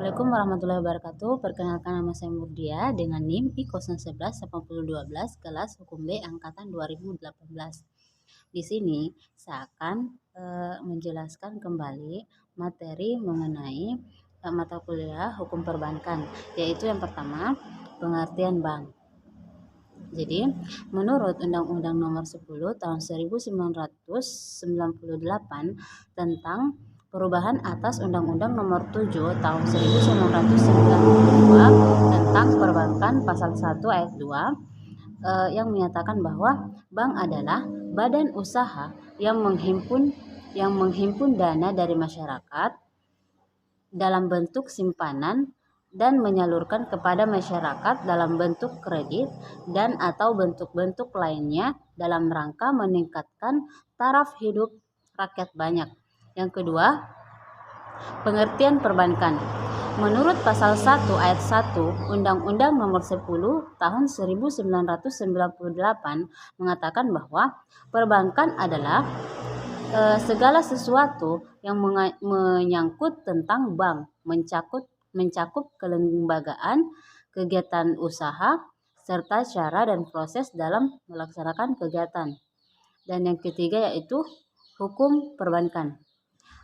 Assalamualaikum warahmatullahi wabarakatuh. Perkenalkan, nama saya Murdia dengan NIM I011812 kelas Hukum B angkatan 2018. Di sini saya akan menjelaskan kembali materi mengenai mata kuliah Hukum Perbankan, yaitu yang pertama, pengertian bank. Jadi, menurut Undang-Undang Nomor 10 Tahun 1998 tentang perubahan atas Undang-Undang Nomor 7 Tahun 1992 tentang perbankan pasal 1 ayat 2 yang menyatakan bahwa bank adalah badan usaha yang menghimpun dana dari masyarakat dalam bentuk simpanan dan menyalurkan kepada masyarakat dalam bentuk kredit dan atau bentuk-bentuk lainnya dalam rangka meningkatkan taraf hidup rakyat banyak. Yang kedua, pengertian perbankan. Menurut pasal 1 ayat 1 Undang-Undang Nomor 10 Tahun 1998 mengatakan bahwa perbankan adalah segala sesuatu yang menyangkut tentang bank, mencakup kelembagaan, kegiatan usaha, serta cara dan proses dalam melaksanakan kegiatan. Dan yang ketiga yaitu hukum perbankan.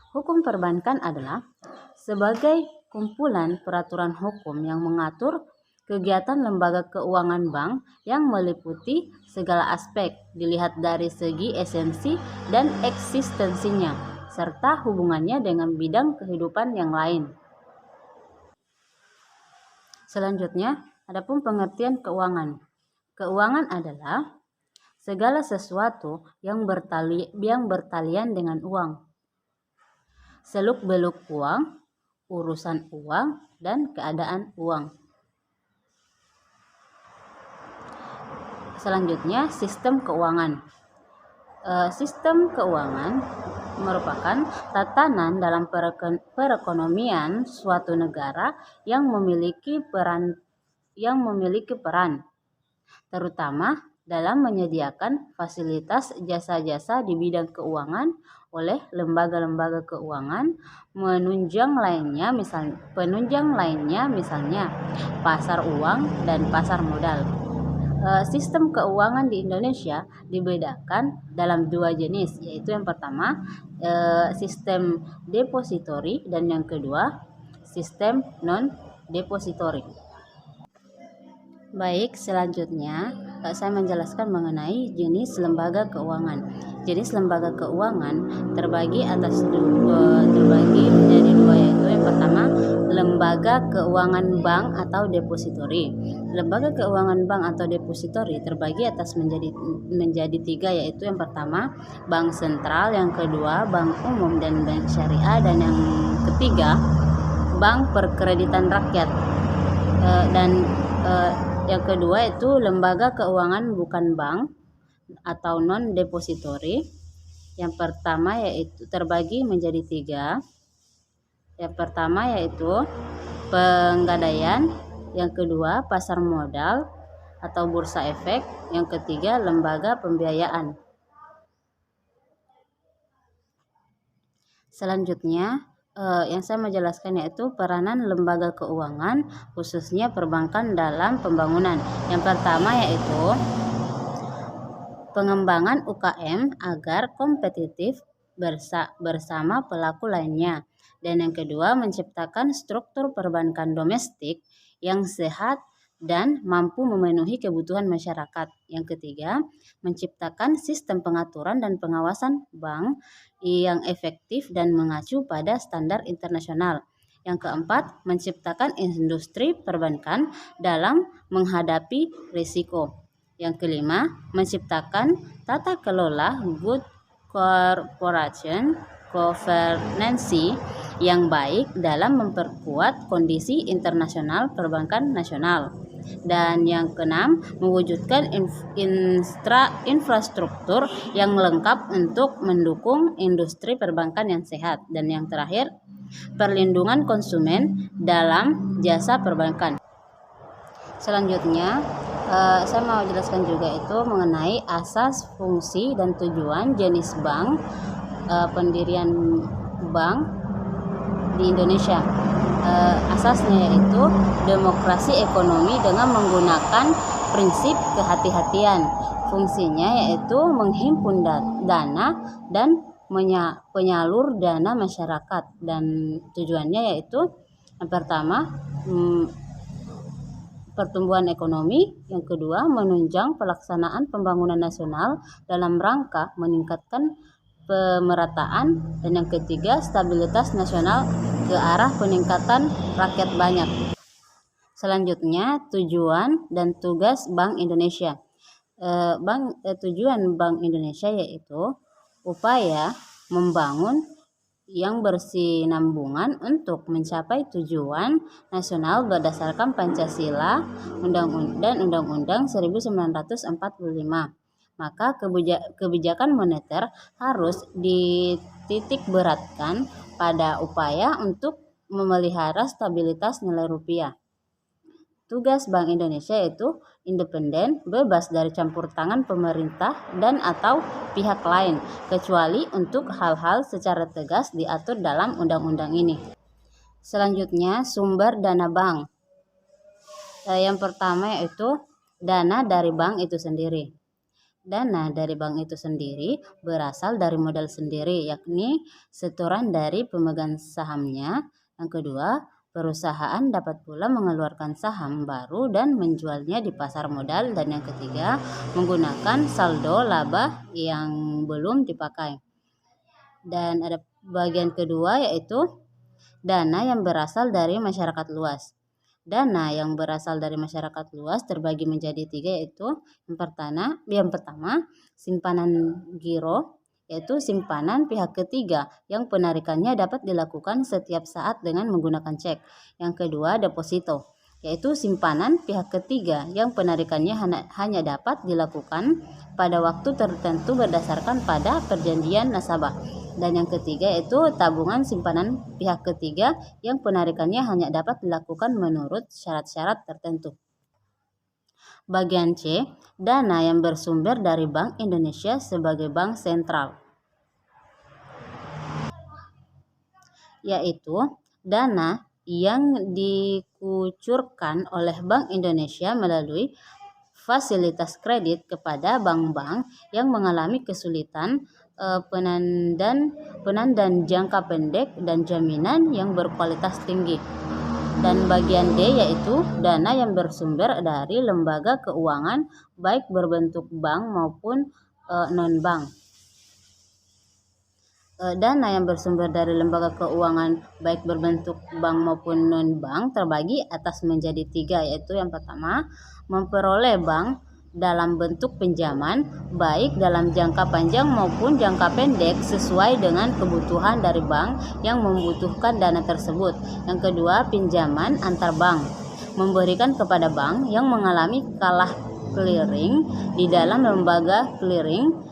Hukum perbankan adalah sebagai kumpulan peraturan hukum yang mengatur kegiatan lembaga keuangan bank yang meliputi segala aspek dilihat dari segi esensi dan eksistensinya, serta hubungannya dengan bidang kehidupan yang lain. Selanjutnya, adapun pengertian keuangan. Keuangan adalah segala sesuatu yang bertalian dengan uang, seluk-beluk uang, urusan uang, dan keadaan uang. Selanjutnya, sistem keuangan. Sistem keuangan merupakan tatanan dalam perekonomian suatu negara yang memiliki peran terutama dalam menyediakan fasilitas jasa-jasa di bidang keuangan oleh lembaga-lembaga keuangan penunjang lainnya misalnya pasar uang dan pasar modal. Sistem keuangan di Indonesia dibedakan dalam dua jenis, yaitu yang pertama sistem depositori dan yang kedua sistem non-depositori. Baik, selanjutnya saya menjelaskan mengenai jenis lembaga keuangan. Jenis lembaga keuangan terbagi menjadi dua, yaitu yang pertama lembaga keuangan bank atau depositori. Lembaga keuangan bank atau depositori terbagi menjadi tiga, yaitu yang pertama bank sentral, yang kedua bank umum dan bank syariah, dan yang ketiga bank perkreditan rakyat. Yang kedua itu lembaga keuangan bukan bank atau non-depositori. Yang pertama yaitu terbagi menjadi tiga. Yang pertama yaitu penggadaian, yang kedua pasar modal atau bursa efek, yang ketiga lembaga pembiayaan. Selanjutnya yang saya menjelaskan yaitu peranan lembaga keuangan khususnya perbankan dalam pembangunan. Yang pertama yaitu pengembangan UKM agar kompetitif bersama pelaku lainnya, dan yang kedua menciptakan struktur perbankan domestik yang sehat dan mampu memenuhi kebutuhan masyarakat. Yang ketiga, menciptakan sistem pengaturan dan pengawasan bank yang efektif dan mengacu pada standar internasional. Yang keempat, menciptakan industri perbankan dalam menghadapi risiko. Yang kelima, menciptakan tata kelola good corporation governance yang baik dalam memperkuat kondisi internasional perbankan nasional. Dan yang keenam, mewujudkan infrastruktur yang lengkap untuk mendukung industri perbankan yang sehat. Dan yang terakhir, perlindungan konsumen dalam jasa perbankan. Selanjutnya, saya mau jelaskan juga itu mengenai asas, fungsi, dan tujuan jenis bank, pendirian bank di Indonesia. asasnya yaitu demokrasi ekonomi dengan menggunakan prinsip kehati-hatian. Fungsinya yaitu menghimpun dana dan penyalur dana masyarakat, dan tujuannya yaitu yang pertama pertumbuhan ekonomi, yang kedua menunjang pelaksanaan pembangunan nasional dalam rangka meningkatkan pemerataan, dan yang ketiga stabilitas nasional ke arah peningkatan rakyat banyak. Selanjutnya tujuan dan tugas Bank Indonesia. Tujuan Bank Indonesia yaitu upaya membangun yang bersinambungan untuk mencapai tujuan nasional berdasarkan Pancasila dan Undang-Undang 1945. Maka kebijakan moneter harus dititik beratkan pada upaya untuk memelihara stabilitas nilai rupiah. Tugas Bank Indonesia yaitu independen, bebas dari campur tangan pemerintah dan atau pihak lain, kecuali untuk hal-hal secara tegas diatur dalam undang-undang ini. Selanjutnya, sumber dana bank. Yang pertama yaitu dana dari bank itu sendiri. Dana dari bank itu sendiri berasal dari modal sendiri, yakni setoran dari pemegang sahamnya. Yang kedua, perusahaan dapat pula mengeluarkan saham baru dan menjualnya di pasar modal. Dan yang ketiga, menggunakan saldo laba yang belum dipakai. Dan ada bagian kedua yaitu dana yang berasal dari masyarakat luas. Dana yang berasal dari masyarakat luas terbagi menjadi tiga, yaitu yang pertama simpanan giro, yaitu simpanan pihak ketiga yang penarikannya dapat dilakukan setiap saat dengan menggunakan cek. Yang kedua, deposito, yaitu simpanan pihak ketiga yang penarikannya hanya dapat dilakukan pada waktu tertentu berdasarkan pada perjanjian nasabah. Dan yang ketiga yaitu tabungan simpanan pihak ketiga yang penarikannya hanya dapat dilakukan menurut syarat-syarat tertentu. Bagian C, dana yang bersumber dari Bank Indonesia sebagai bank sentral, yaitu dana yang dikucurkan oleh Bank Indonesia melalui fasilitas kredit kepada bank-bank yang mengalami kesulitan penandan jangka pendek dan jaminan yang berkualitas tinggi. Dan bagian D yaitu dana yang bersumber dari lembaga keuangan baik berbentuk bank maupun non-bank. Dana yang bersumber dari lembaga keuangan baik berbentuk bank maupun non-bank terbagi atas menjadi tiga, yaitu yang pertama memperoleh bank dalam bentuk pinjaman baik dalam jangka panjang maupun jangka pendek sesuai dengan kebutuhan dari bank yang membutuhkan dana tersebut. Yang kedua, pinjaman antar bank, memberikan kepada bank yang mengalami kalah clearing di dalam lembaga clearing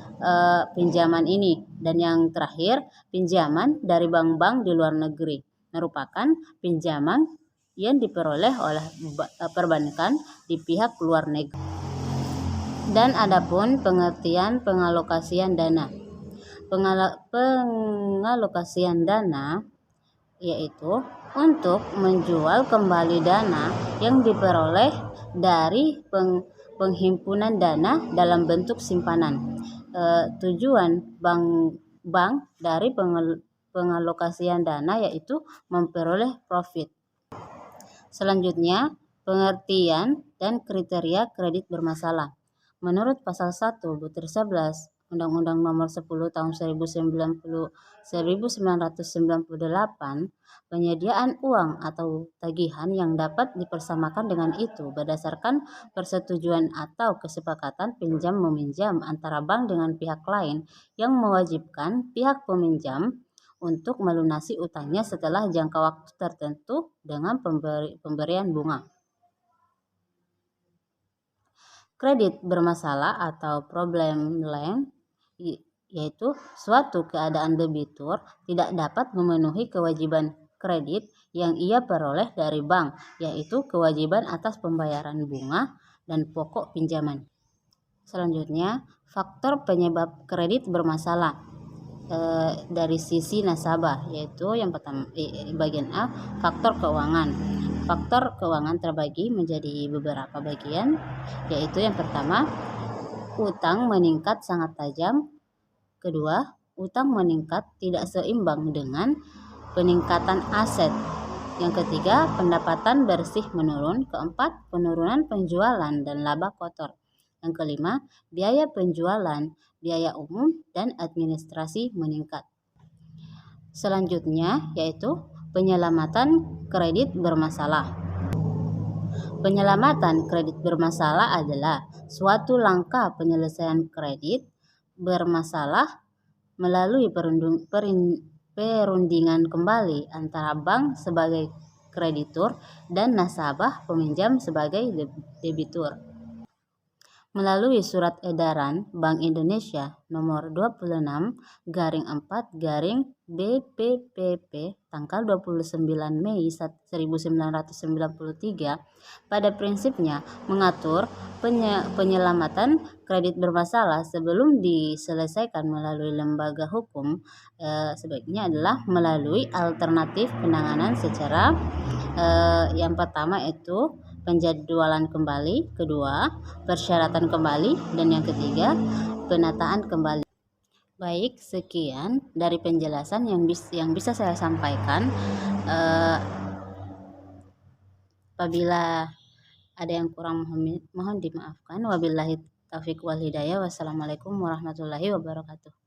pinjaman ini. Dan yang terakhir, pinjaman dari bank-bank di luar negeri, merupakan pinjaman yang diperoleh oleh perbankan di pihak luar negeri. Dan adapun pengertian pengalokasian dana. Pengalokasian dana yaitu untuk menjual kembali dana yang diperoleh dari penghimpunan dana dalam bentuk simpanan. Tujuan bank dari pengalokasian dana yaitu memperoleh profit. Selanjutnya, pengertian dan kriteria kredit bermasalah. Menurut pasal 1 butir 11 Undang-Undang Nomor 10 Tahun 1998, penyediaan uang atau tagihan yang dapat dipersamakan dengan itu berdasarkan persetujuan atau kesepakatan pinjam-meminjam antara bank dengan pihak lain yang mewajibkan pihak peminjam untuk melunasi utangnya setelah jangka waktu tertentu dengan pemberian bunga. Kredit bermasalah atau problem loan yaitu suatu keadaan debitur tidak dapat memenuhi kewajiban kredit yang ia peroleh dari bank, yaitu kewajiban atas pembayaran bunga dan pokok pinjaman. Selanjutnya, faktor penyebab kredit bermasalah. dari sisi nasabah, yaitu yang pertama bagian A, faktor keuangan. Faktor keuangan terbagi menjadi beberapa bagian, yaitu yang pertama, utang meningkat sangat tajam. Kedua, utang meningkat tidak seimbang dengan peningkatan aset. Yang ketiga, pendapatan bersih menurun. Keempat, penurunan penjualan dan laba kotor. Yang kelima, biaya penjualan, biaya umum, dan administrasi meningkat. Selanjutnya yaitu penyelamatan kredit bermasalah. Penyelamatan kredit bermasalah adalah suatu langkah penyelesaian kredit bermasalah melalui perundingan kembali antara bank sebagai kreditur dan nasabah peminjam sebagai debitur. Melalui Surat Edaran Bank Indonesia Nomor 26/4/BPPP tanggal 29 Mei 1993 pada prinsipnya mengatur penyelamatan kredit bermasalah sebelum diselesaikan melalui lembaga hukum, sebaiknya adalah melalui alternatif penanganan secara yang pertama itu penjadwalan kembali, kedua persyaratan kembali, dan yang ketiga penataan kembali. Baik, sekian dari penjelasan yang bisa saya sampaikan. Apabila ada yang kurang mohon dimaafkan. Wabillahi taufiq wal hidayah. Wassalamualaikum warahmatullahi wabarakatuh.